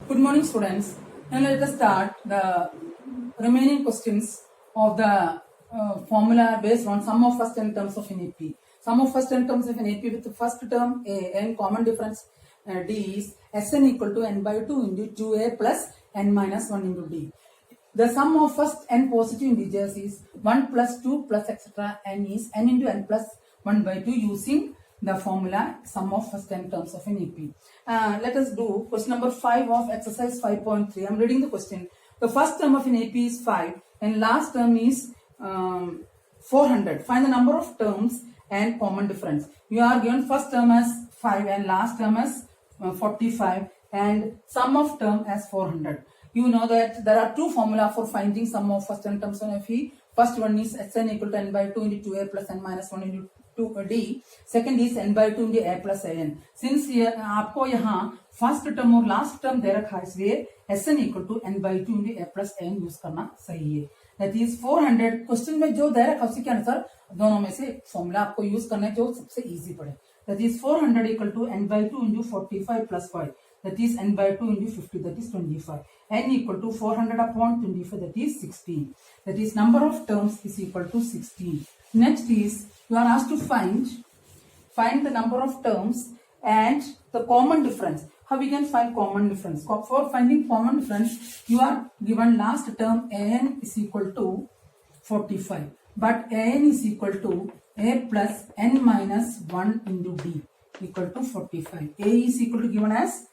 Good morning, students. Now let us start the remaining questions of the formula based on sum of first n terms of an AP. Sum of first n terms of an AP with the first term A and common difference D is Sn equal to n by 2 into 2A plus n minus 1 into D. The sum of first n positive integers is 1 plus 2 plus etc. n is n into n plus 1 by 2 using the formula sum of first n terms of an AP. Let us do question number 5 of exercise 5.3. I am reading the question. The first term of an AP is 5 and last term is 400. Find the number of terms and common difference. You are given first term as 5 and last term as 45 and sum of term as 400. You know that there are two formula for finding sum of first n terms of an AP. First one is Sn equal to n by 2 into 2A plus n minus 1 into D. Second is n by 2 into A plus an. Since आपको यहाँ first term और last term दे रखा है इसलिए Sn equal to n by 2 into A plus an use करना सही है. That is 400. Question में जो दे रखा है उसी के अनुसार दोनों में से फॉर्मूला आपको यूज करना है जो सबसे इजी पड़े. That is 400 equal to n by 2 into 45 plus 5. That is n by 2 into 50. That is 25. N equal to 400 upon 25. That is 16. That is number of terms is equal to 16. Next is you are asked to find the number of terms and the common difference. How we can find common difference? For finding common difference, you are given last term an is equal to 45, but an is equal to a plus n minus 1 into d equal to 45. A is equal to given as,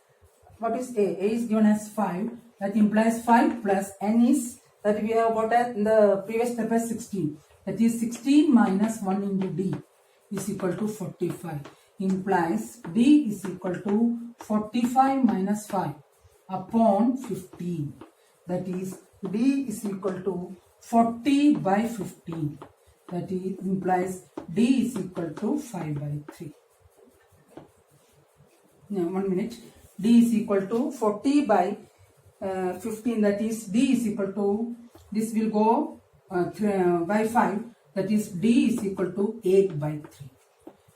what is A? A is given as 5. That implies 5 plus n is, that we have got in the previous step as 16. That is 16 minus 1 into d is equal to 45. Implies d is equal to 45 minus 5 upon 15. That is d is equal to 40 by 15. That is, implies d is equal to 5 by 3. Now 1 minute. D is equal to 40 by 15. That is d is equal to, this will go by 5. That is d is equal to 8 by 3.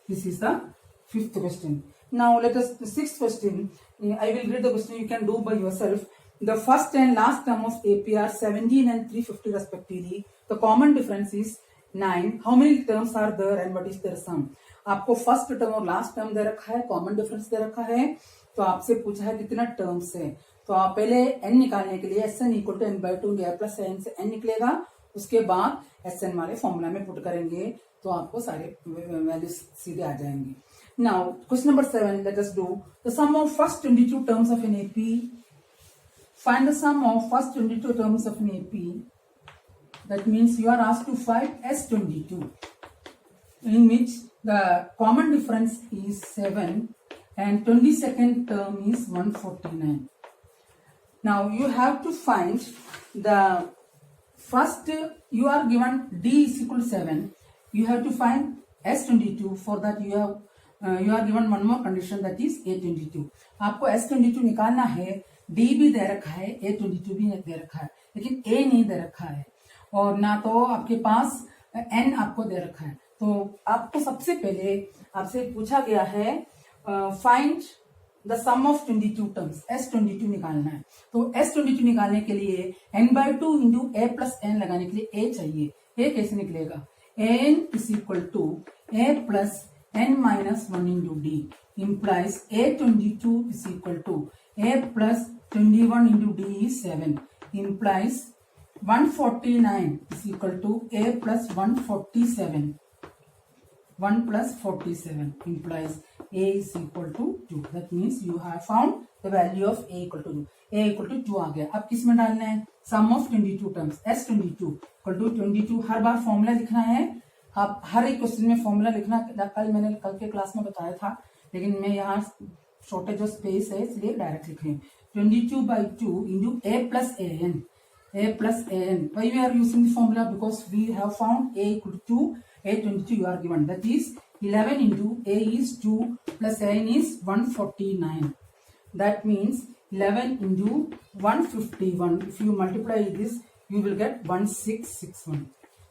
This is the fifth question. Now let us, the sixth question, I will read the question, you can do by yourself. The first and last term of AP are 17 and 350 respectively. The common difference is 9. How many terms are there and what is their sum? आपको first term और last term दे रखा है, common difference दे रखा है, तो आपसे पूछा है कितना टर्म्स है. तो आप पहले n निकालने के लिए Sn equal to n by 2 A plus n से n निकलेगा, उसके बाद Sn वाले फॉर्मूला में पुट करेंगे तो आपको सारे वैल्यूज सीधे आ जाएंगे. Now question number 7, let us do the sum of first 22 terms of an AP. Find the sum of first 22 terms of an AP. That means you are asked to find S22 in which the common difference is 7 and 22nd term is 149. Now you have to find the first, you are given D is equal to 7. You have to find S22. For that you are given one more condition, that is A22. आपको S22 निकालना है. D भी दे रखा है, A22 भी दे रखा है, लेकिन A नहीं दे रखा है और ना तो आपके पास N आपको दे रखा है. तो आपको सबसे पहले आपसे पूछा गया है find the sum of 22 terms, S22 निकालना है. तो S22 निकालने के लिए n by 2 into a plus n लगाने के लिए a चाहिए. a कैसे निकलेगा? n is equal to a plus n minus 1 into d implies A22 is equal to a plus 21 into d is 7. Implies 149 is equal to a plus 147. 1 plus 47 implies a is equal to 2. That means you have found the value of a equal to 2. a equal to 2 आ गया. अब किस में डालना है? sum of 22 terms S22 equal to 22. Her bar formula लिखना है. आप हर एक क्वेश्चन में फॉर्मूला लिखना. मैंने कल के क्लास में बताया था, लेकिन मैं यहाँ शॉर्टेज ऑफ स्पेस है इसलिए डायरेक्ट लिख रही हूँ. 22 by 2 into a plus an. A plus an. Why we are using the formula? Because we have found a equal to 2. A22 you are given. That is 11 into a is 2 plus n is 149. That means 11 into 151. If you multiply this, you will get 1661.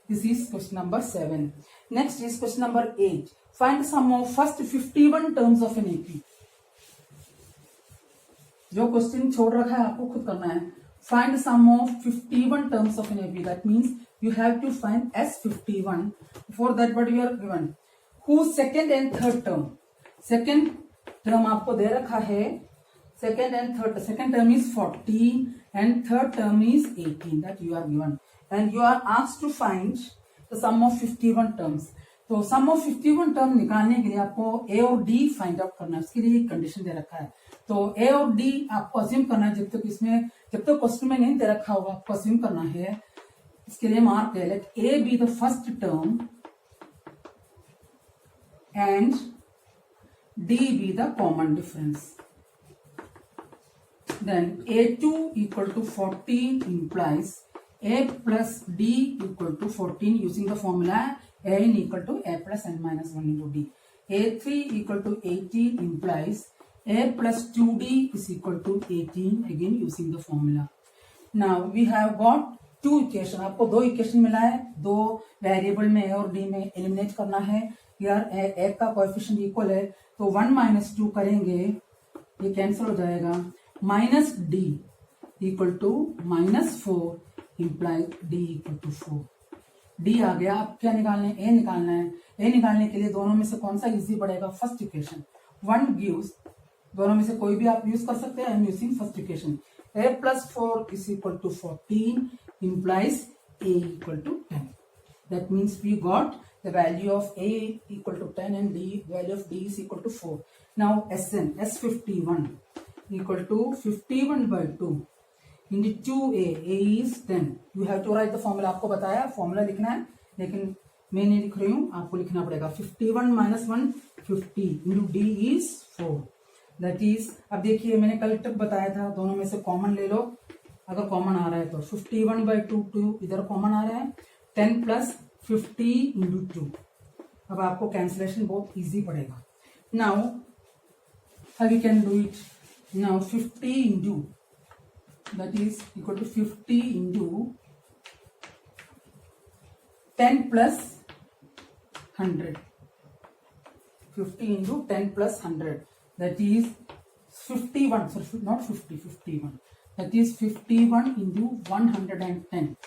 This is question number 7. Next is question number 8. Find the sum of first 51 terms of an AP. जो question छोड़ रखा है आपको खुद करना है. Find the sum of 51 terms of an AP. That means you have to find S51. For that, what you are given? Whose second and third term? Second term आपको दे रखा है. Second and third. Second term is 14 and third term is 18. That you are given. And you are asked to find the sum of 51 terms. तो सम of 51 term निकालने के लिए आपको ए और डी फाइंड आउट करना है. उसके लिए एक कंडीशन दे रखा है. तो ए और डी आपको अज्यूम करना है. जब तक क्वेश्चन में नहीं दे रखा होगा आपको अज्यूम करना है. इसके लिए मार्क है let a be the first term and d be the common difference. Then A2 equal to 14 implies A plus D equal to 14 using the formula an equal to a plus n minus 1 into d. A3 equal to 18 implies a plus 2d is equal to 18 again using the formula. Now we have got two equation. आपको दो equation मिला है. दो variable में a और d में eliminate करना है. यार a का कोएफिशिएंट इक्वल है तो 1 माइनस 2 करेंगे ये कैंसिल हो जाएगा. Minus d equal to minus 4 imply d equal to 4. D आ गया. अब क्या निकालना है? ए निकालना है. ए निकालने के लिए दोनों में से कौन सा इजी पड़ेगा? First equation. 1 गिव्स, दोनों में से कोई भी आप यूज कर सकते हैं. I am using first equation. A plus 4 is equal to 14 implies a equal to 10. That means we got the value of a equal to 10 and the value of d is equal to 4. Now Sn, S51 equal to 51 by 2 into 2a. A is 10. You have to write the formula. आपको बताया formula लिखना है लेकिन मैं नहीं लिख रही हूँ, आपको लिखना पड़ेगा. 51 minus 1 50 into d is 4. That is, अब देखिए मैंने कल तक बताया था दोनों में से कॉमन ले लो. अगर कॉमन आ रहा है तो 51 by 2 इधर कॉमन आ रहा है. 10 plus 50 into 2. अब आपको कैंसिलेशन बहुत इजी पड़ेगा. Now how we can do it? Now 50 into, that is equal to 50 into 10 plus 100. 50 into 10 plus 100. That is 51. So not 50, 51. That is 51 into 110.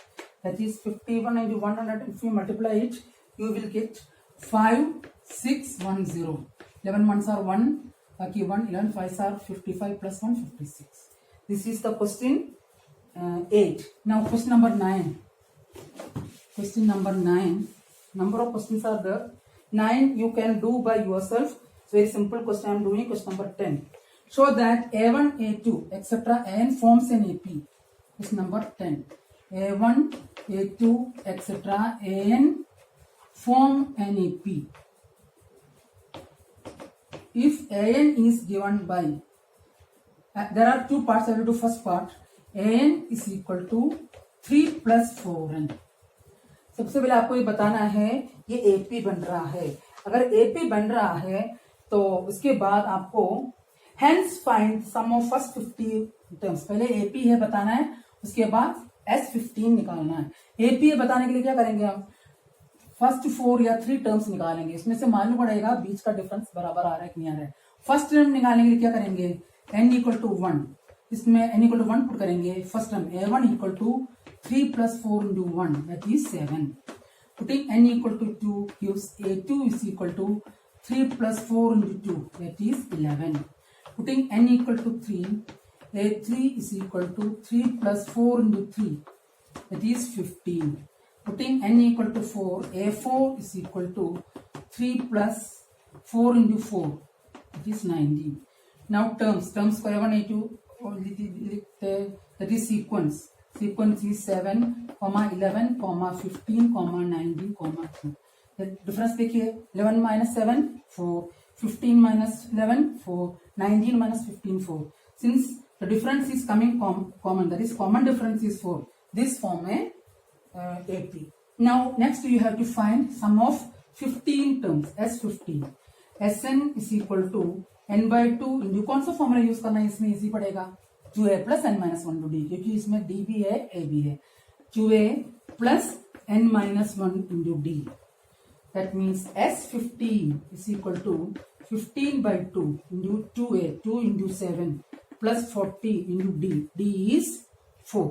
That is 51 into 100. If you multiply it, you will get 5610. 11 ones are 1. Lucky 1. 11 5s are 55 plus 1 56. This is the question 8. Now question number 9. Question number 9. Number of questions are there. 9 you can do by yourself. It's very simple question I am doing. Question number 10. Show that A1, A2, etc. N forms an AP. Question number 10. A1, A2, etc. An form an AP. If An is given by, there are two parts. I will do first part. An is equal to 3 plus 4n. सबसे पहले आपको ये बताना है ये AP बन रहा है. अगर एपी बन रहा है तो उसके बाद आपको hence find sum of first 50 terms. पहले एपी है बताना है, उसके बाद S15 निकालना है. एपी है बताने के लिए क्या करेंगे हम? फर्स्ट 4 या 3 टर्म्स निकालेंगे. इसमें से मालूम पड़ेगा बीच का डिफरेंस बराबर आ रहा है कि नहीं आ रहा है. फर्स्ट टर्म निकालने के लिए क्या करेंगे? n equal to 1. इसमें n इक्वल टू 1 पुट करेंगे. First term A1 equal to 3 plus 4 into 1, that is 7. Putting n equal to 2 gives A2 is equal to 3 plus 4 into 2, that is 11. Putting n equal to 3, A3 is equal to 3 plus 4 into 3, that is 15. Putting n equal to 4, A4 is equal to 3 plus 4 into 4, that is 19. Now terms को A1 A2 लिखते हैं, that is sequence. Sequence is 7, 11, 15, 19, 2. The difference देखिए 11 minus 7 4, 15 minus 11 4, 19 minus 15 4. Since the difference is coming common, that is common difference is 4. This form a AP. Now next you have to find sum of 15 terms. S15. Sn is equal to n by 2 into कौन सा formula use करना है? इसमें easy पड़ेगा 2a plus n minus 1 to d, क्योंकि इसमें d भी है a भी है. 2a plus n minus 1 into d. That means S15 is equal to 15 by 2 into 2a, 2 into 7, plus 40 into D, D is 4।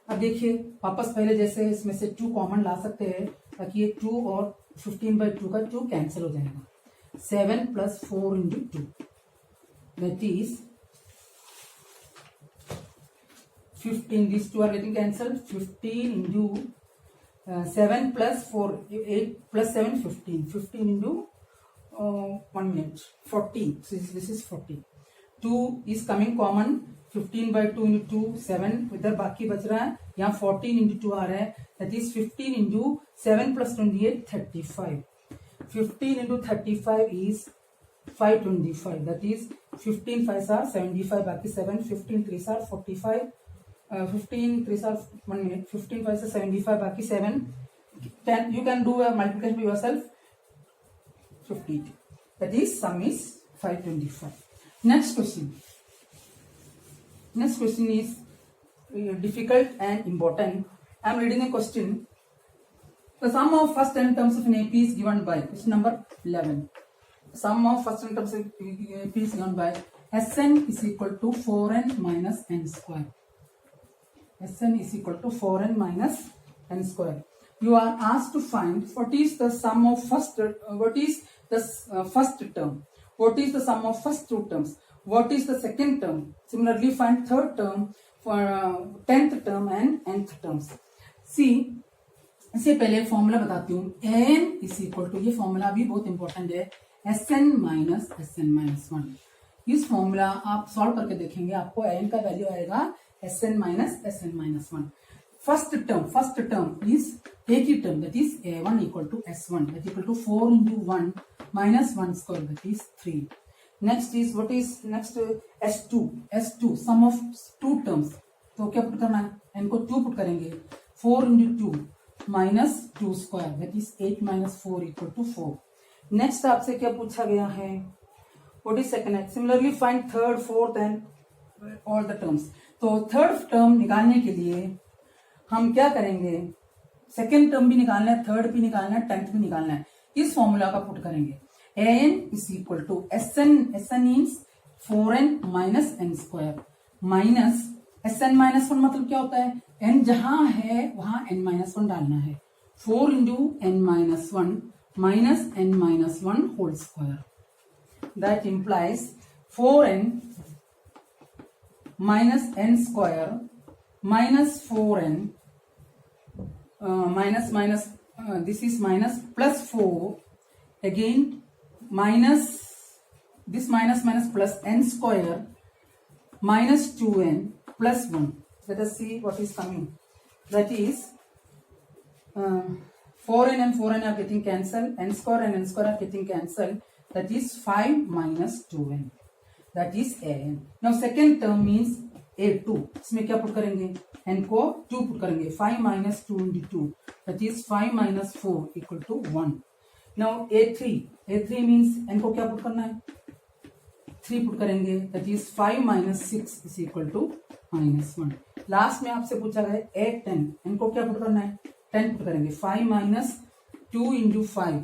अब देखिए वापस पहले जैसे इसमें से 2 कॉमन ला सकते हैं ताकि ये 2 और 15/2 का 2 कैंसिल हो जाएगा। 7 plus 4 into 2 that is 15, these two are getting cancelled, 15 into 7 plus 4, 8 plus 7, 15, 15 into 1 minute, 40, so this is 40, 2 is coming common, 15/2 into 2, 7 इधर बाकी बच रहा है, यहाँ 14 into 2 आ रहा है, that is 15 into 7 plus 28, 35, 15 into 35 is 525, that is 15 5s are 75, बाकी 7, 15 3s are 45, 15 3s are 1 minute, 15 5s are 75, बाकी 7, 10, you can do a multiplication by yourself, 50, that is sum is 525. Next question is difficult and important. I am reading a question. The sum of first n terms of an AP is given by question number 11. Sum of first n terms of AP is given by Sn is equal to 4n minus n square. Sn is equal to 4n minus n square. You are asked to find what is the sum of first term, what is the sum of first two terms, what is the second term. Similarly find third term, for 10th term and nth terms. See, इससे पहले formula बताती हूँ, an is equal to, ये formula भी बहुत important है, Sn minus Sn minus 1. इस formula आप सॉल्व करके देखेंगे, आपको an का वैल्यू आएगा Sn minus Sn minus 1. First term is एक ही term, that is a1 equal to s1, that equal to 4 into 1 minus 1 square, that is 3. Next is what is next, s2 sum of two terms. तो क्या put करना है, n को 2 put करेंगे, 4 into 2 minus 2 square, that is 8 minus 4 equal to 4. Next आपसे क्या पूछा गया है, what is second है. Similarly find third, fourth and all the terms. तो थर्ड टर्म निकालने के लिए हम क्या करेंगे, सेकेंड टर्म भी निकालना है, थर्ड भी निकालना है, टेंथ भी निकालना है. इस फॉर्मूला का पुट करेंगे, an is equal to Sn means 4n minus n square minus Sn minus 1 मतलब क्या होता है, n जहां है वहां n minus 1 डालना है. 4 into n minus 1 minus n minus 1 whole square. That implies 4n minus n square minus 4n minus this is minus plus 4 again minus this minus plus n square minus 2n plus 1. Let us see what is coming. That is 4n and 4n are getting cancelled, n square and n square are getting cancelled, that is 5 minus 2n, that is an. Now second term means a2, इसमें क्या put करेंगे, n को 2 put करेंगे, 5 minus 2 into 2, that is 5 minus 4 equal to 1. Now a3 means n को क्या put करना है, 3 put करेंगे, that is 5 minus 6 is equal to minus 1. Last में आपसे पूछा गया a10, n को क्या पुट करना है, 10 पुट करेंगे, 5 minus 2 into 5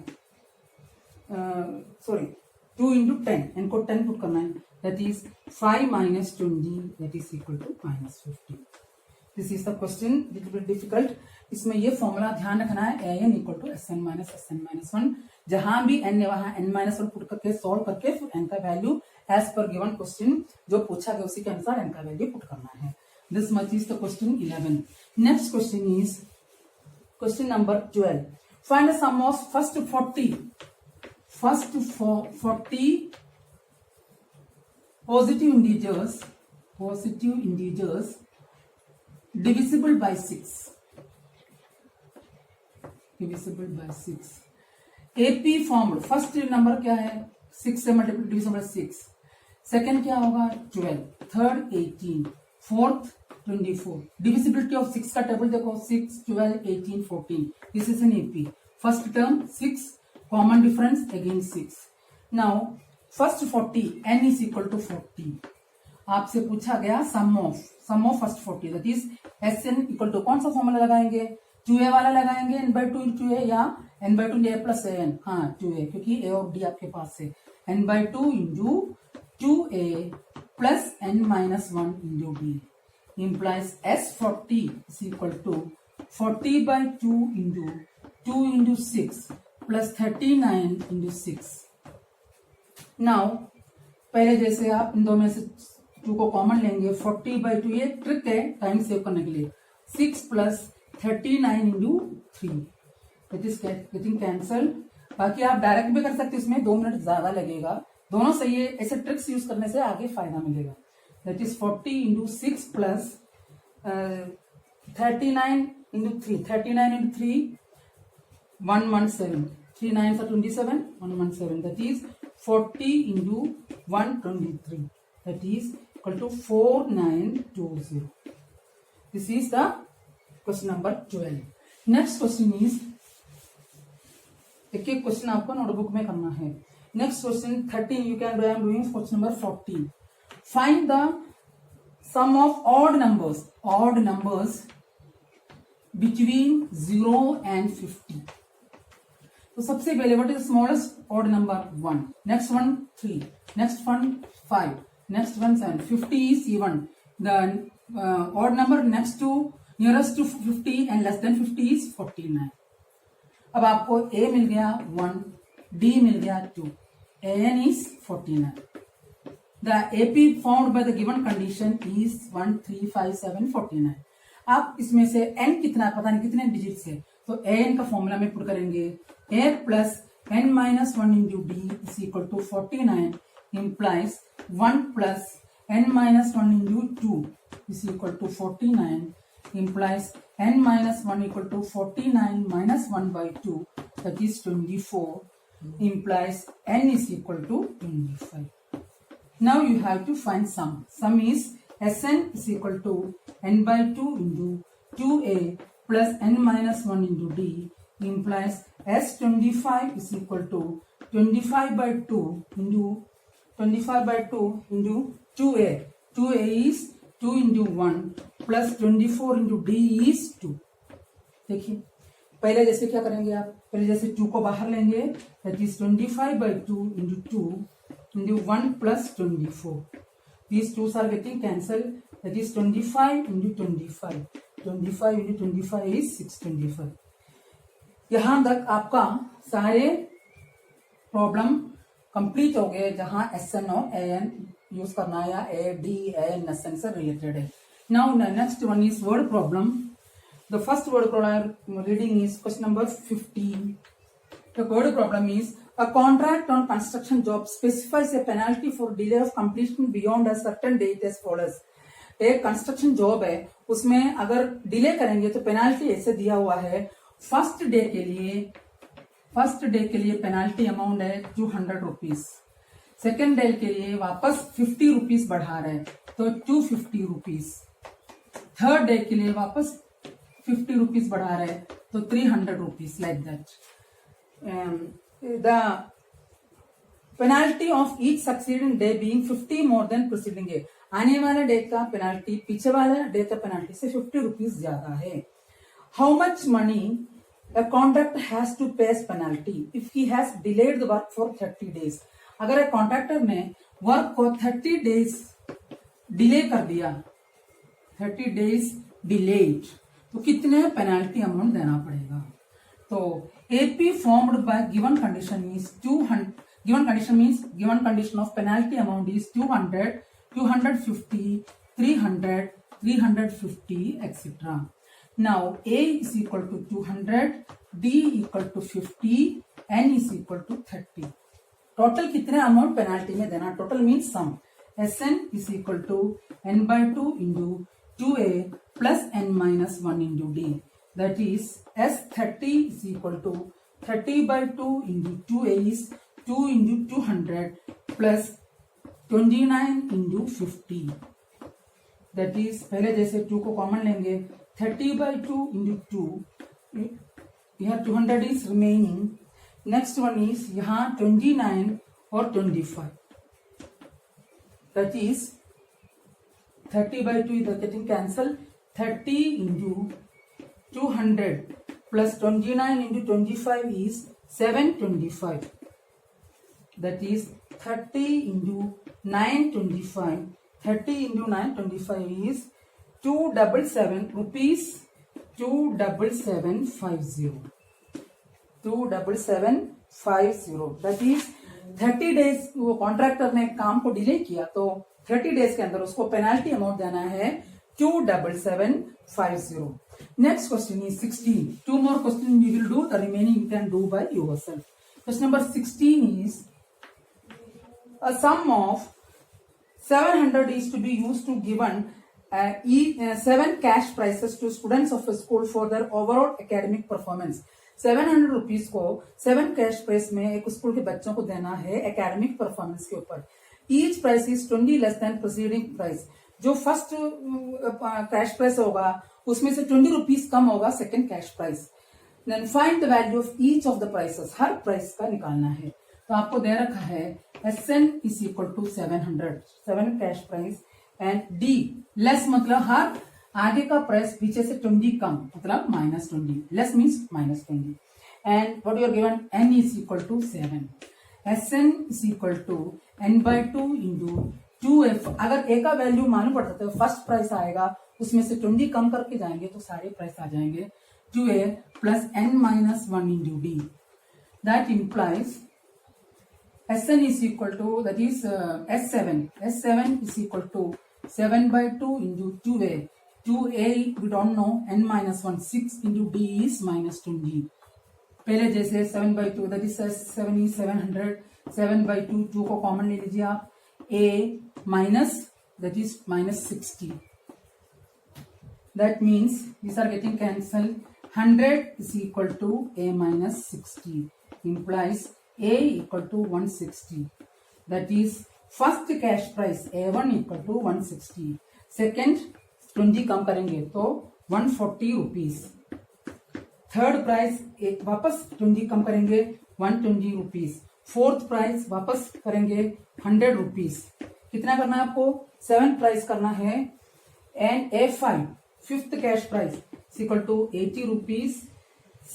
2 into 10, n को 10 पुट करना है, that is 5 minus 20, that is equal to minus 50. This is the question, little bit difficult. इसमें ये फॉर्मूला ध्यान रखना है, an equal to Sn minus 1. जहां भी n है वहां n minus 1 पुट करके सॉल्व करके फिर n का value as per given question जो पूछा गया उसी के अनुसार n का वैल्यू पुट करना है. This much is the question 11. Next question is question number 12. Find the sum of first 40 positive integers divisible by 6. AP form first number क्या है, 6 से मल्टीप्लाई डिविजिबल 6, सेकंड क्या होगा 12, थर्ड 18, फोर्थ 24. डिविजिबिलिटी ऑफ 6 का table देखो, 6 12 18 14. This is an AP. First term 6, common difference again 6. Now first 40 n is equal to 40. आपसे पूछा गया sum of first 40, that is Sn equal to, कौन सा formula लगाएंगे, 2a वाला लगाएंगे, n/2 into a या n/2 a plus an, हाँ 2a क्योंकि a और d आपके पास है, n/2 into 2a plus n minus 1 into d implies S40 is equal to 40 by 2 into 6 plus 39 into 6. Now पहले जैसे आप इन दो में से 2 को कॉमन लेंगे, 40 by 2, ये ट्रिक है टाइम सेव करने के लिए, 6 plus 39 into 3 that is getting cancel. बाकी आप डायरेक्ट भी कर सकते हैं, इसमें 2 मिनट ज्यादा लगेगा. दोनों सही है, ऐसे ट्रिक्स यूज करने से आगे फायदा मिलेगा. That is 40 into 6 plus 39 into 3. 39 into 3, 117. 3 9s are 27, 117. That is 40 into 123. That is equal to 4920. This is the question number 12. Next question is, एक एक क्वेश्चन आपको नोटबुक में करना है. Next question 13 you can do. I am doing question number 14. Find the sum of odd numbers between 0 and 50. तो सबसे पहले what is smallest odd number? 1. Next one 3. Next one 5. Next one 7. 50 is even. The odd number next to nearest to 50 and less than 50 is 49. अब आपको a मिल गया 1, d मिल गया 2, an is 49. The AP found by the given condition is 1 3 5 7 49. आप इसमें से n कितना पता नहीं कितने डिजिट से, तो an का फॉर्मूला में पुट करेंगे. a plus n minus 1 into d is equal to 49 implies 1 plus n minus 1 into 2 is equal to 49 implies n minus 1 equal to 49 minus 1 by 2, that is 24, implies n is equal to 25. Now you have to find sum. Sum is Sn is equal to n by 2 into 2a plus n minus 1 into d implies S25 is equal to 25 by 2 into 2a. 2a is 2 into 1 plus 24 into d is 2. देखिए पहले जैसे क्या करेंगे आप, पहले जैसे 2 को बाहर लेंगे, that is 25 by 2 into 2 into 1 plus 24. These 2's are getting cancelled. That is 25 into 25. 25 into 25 is 625. यहां तक आपका सारे प्रॉब्लम कंप्लीट हो गए जहां SN और AN यूज करना है, या AD AN SN से रिलेटेड है. Now the next one is word problem. The first word problem I am reading is question number 15. The word problem is, a contract on construction job specifies a penalty for delay of completion beyond a certain date as follows. एक construction job है, उसमें अगर delay करेंगे तो penalty ऐसे दिया हुआ है. फर्स्ट डे के लिए पेनाल्टी अमाउंट है 200 रुपीज. सेकेंड डे के लिए वापस 50 रुपीज बढ़ा रहे हैं तो 250 रुपीज. थर्ड डे के लिए वापस 50 रुपीज बढ़ा रहे हैं तो 300 rupees. Like that. The penalty of each succeeding day being 50 more than preceding day. आने वाले डे का पेनाल्टी पीछे वाले डे का पेनाल्टी से 50 रुपीज ज्यादा है. How much money a contractor has to pay as penalty if he has delayed the work for 30 days. अगर एक कॉन्ट्रैक्टर ने वर्क को 30 डेज डिले कर दिया, 30 डेज डिलेड, तो कितने पेनाल्टी अमाउंट देना पड़ेगा? तो AP formed by given condition is 200. Given condition means given condition of penalty amount is 200, 250, 300, 350, etc. Now A is equal to 200, D equal to 50, N is equal to 30. Total कितने amount penalty में देना? Total means sum. Sn is equal to n by 2 into 2a plus n minus 1 into d. That is S30 is equal to 30 by 2 into 2a is 2 into 200 plus 29 into 50. That is पहले जैसे 2 को common लेंगे, 30 by 2 into 2. यहाँ 200 is remaining. Next one is यहाँ 29 और 25. That is 30 by 2 is getting cancelled. 30 into 200 plus 29 into 25 is 725. that is 30 into 925. 30 into 925 is 277 rupees. 27750. 27750. That is 30 days वो contractor ने काम को डिले किया तो 30 डेज के अंदर उसको पेनाल्टी अमाउंट देना है 27750. Next question is 16. 2 more questions we will do. The remaining you can do by yourself. Question number 16 is a sum of 700 is to be used to given 7 cash prizes to students of a school for their overall academic performance. 700 rupees को 7 cash price में एक school के बच्चों को देना है academic performance के ऊपर. Each prize is 20 less than preceding prize. जो फर्स्ट कैश प्राइस होगा उसमें से 20 रुपीज कम होगा second cash prize. Then find the value of each of the prizes. हर प्राइस का निकालना है. तो आपको दे रखा है SN is equal to 700, 7 cash prize, and D less मतलब हर आगे का प्राइस पीछे से 20 कम मतलब -20. Less means -20. And what you are given N is equal to 7. SN is equal to N/2 into 2F. अगर A का वैल्यू मालूम पड़ता है तो फर्स्ट प्राइस आएगा उसमें से 20 कम करके जाएंगे तो सारे प्राइस आ जाएंगे 2A plus N-1 into D. That implies SN is equal to, that is S7 is equal to 7/2 into 2A. 2A we don't know, N-1, 6 into D is -20. पहले जैसे 7/2, that is 7 is 700, 7/2, 2 को common ले लीजिए आप. A minus, that is -60. That means these are getting cancelled. 100 is equal to A minus 60. Implies A equal to 160. That is first cash price A1 equal to 160. Second 20 कम करेंगे तो 140 rupees. Third price वापस 20 कम करेंगे 120 rupees. Fourth price वापस करेंगे 100 rupees. कितना करना है आपको? 7 प्राइस करना है. And A5 fifth cash prize is equal to 80 rupees.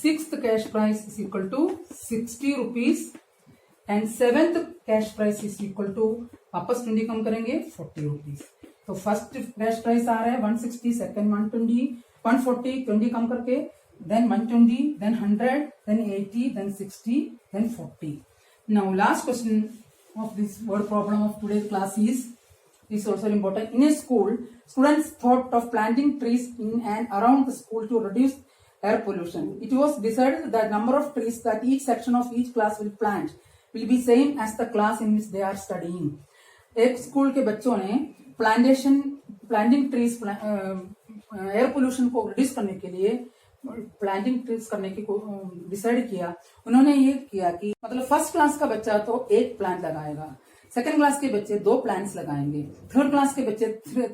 Sixth cash prize is equal to 60 rupees. And seventh cash prize is equal to वापस 20 कम करेंगे 40 रुपीज. तो फर्स्ट कैश प्राइस आ रहा है 160, सेकेंड 120, 140, 20 कम करके, then 120, then 100, then 80, then 60, then 40. Now last question of this word problem of today's class is also important. In a school, students thought of planting trees in and around the school to reduce air pollution. It was decided that number of trees that each section of each class will plant will be same as the class in which they are studying. एक school के बच्चों ने planting trees air pollution को reduce करने के लिए planting trees करने की डिसाइड किया. उन्होंने ये किया कि मतलब फर्स्ट क्लास का बच्चा तो 1 प्लांट लगाएगा, सेकंड क्लास के बच्चे 2 प्लांट्स लगाएंगे, थर्ड क्लास के बच्चे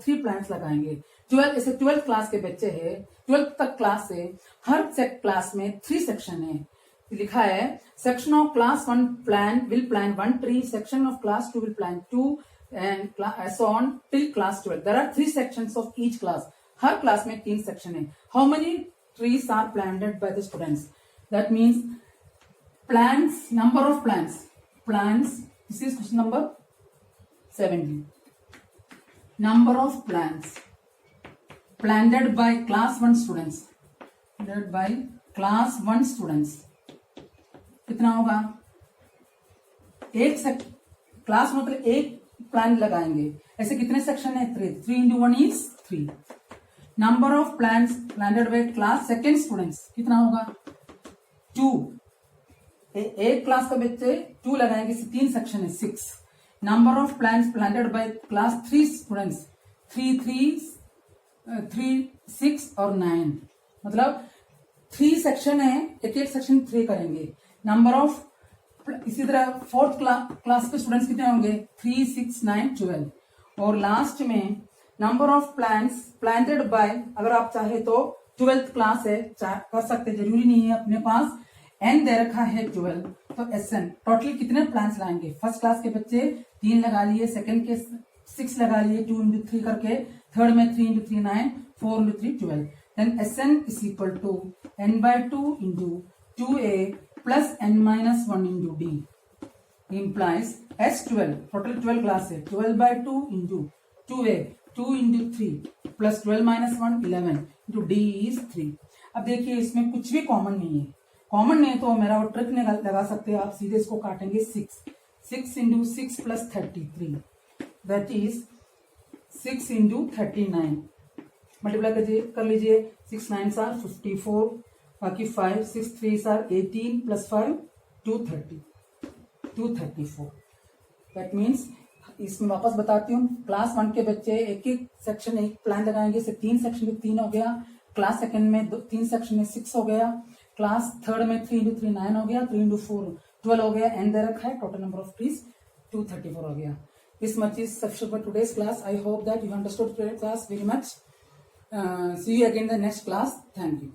3 प्लांट्स लगाएंगे. 12th क्लास के बच्चे है, 12th तक क्लास है. हर क्लास में 3 सेक्शन है. लिखा है section of class 1 will plant 1 tree, section of class 2 will plant 2, and so on till class 12. There are 3 sections of each class. Her class में 3 सेक्शन है. How many trees are planted by the students? That means plants, number of plants. This is question number 70. Number of plants planted by class 1 students. कितना होगा? Class मतलब 1 plant लगाएंगे. ऐसे कितने section है? 3 into 1 is 3. Number of plants planted by class second students कितना होगा? 2. एक क्लास का बच्चे 2 लगाएंगे, 3 सेक्शन है 6. Number of plants planted by class 3 students 3, 6 और 9 मतलब 3 सेक्शन है. एक सेक्शन 3 करेंगे. नंबर ऑफ इसी तरह 4th क्लास के स्टूडेंट्स कितने होंगे? 3, 6, 9, 12. और लास्ट में number of plants planted by, अगर आप चाहे तो 12th क्लास है कर सकते, जरूरी नहीं है. अपने पास n दे रखा है 12, तो SN टोटल कितने प्लांट्स लाएंगे? फर्स्ट क्लास के बच्चे 3 लगा लिए, सेकंड के 6 लगा लिए 2 into 3 करके, थर्ड में 3 into 3 9, 4 into 3 12. Then SN is equal to N/2 into 2A plus N-1 into D. implies S12 total 12 class है 12/2 into 2 है 2 into 3 plus 12 minus 1 11 into D is 3। अब देखिए इसमें कुछ भी कॉमन नहीं है, कॉमन नहीं है तो मेरा वो ट्रिक लगा सकते हैं आप, सीधे इसको काटेंगे 6 into 6 plus 33 that is 6 into 39 multiply कर लीजिए 6 9s are 54 बाकी 5 6 3s are 18 plus 5 234 that means इसमें वापस बताती हूँ क्लास 1 के बच्चे एक एक सेक्शन एक प्लान लगाएंगे, इसे 3 सेक्शन में 3 हो गया, क्लास सेकंड में 3 सेक्शन में 6 हो गया, क्लास थर्ड में 3 into 3 9 हो गया, 3 into 4 12 हो गया, एंड दे रखा है टोटल नंबर ऑफ ट्रीज 234 हो गया। This much is sufficient for today's class. I hope that you understood today's class very much. See you again in the next class. Thank you.